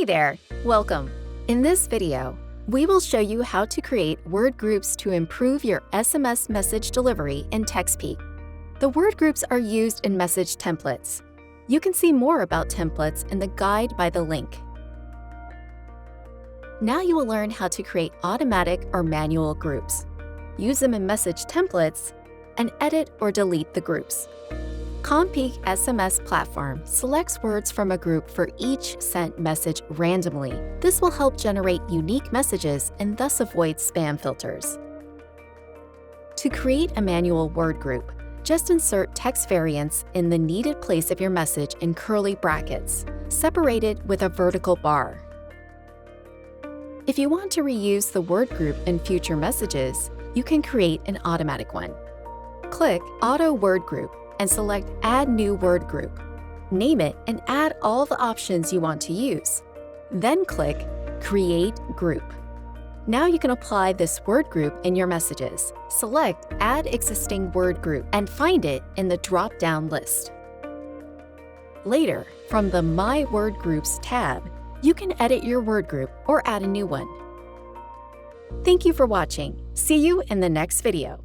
Hey there, welcome. In this video, we will show you how to create word groups to improve your SMS message delivery in TextPeak. The word groups are used in message templates. You can see more about templates in the guide by the link. Now you will learn how to create automatic or manual groups, use them in message templates, and edit or delete the groups. CommPeak SMS platform selects words from a group for each sent message randomly. This will help generate unique messages and thus avoid spam filters. To create a manual word group, just insert text variants in the needed place of your message in curly brackets, separated with a vertical bar. If you want to reuse the word group in future messages, you can create an automatic one. Click Auto Word Group and select Add New Word Group. Name it and add all the options you want to use. Then click Create Group. Now you can apply this word group in your messages. Select Add Existing Word Group and find it in the drop-down list. Later, from the My Word Groups tab, you can edit your word group or add a new one. Thank you for watching. See you in the next video.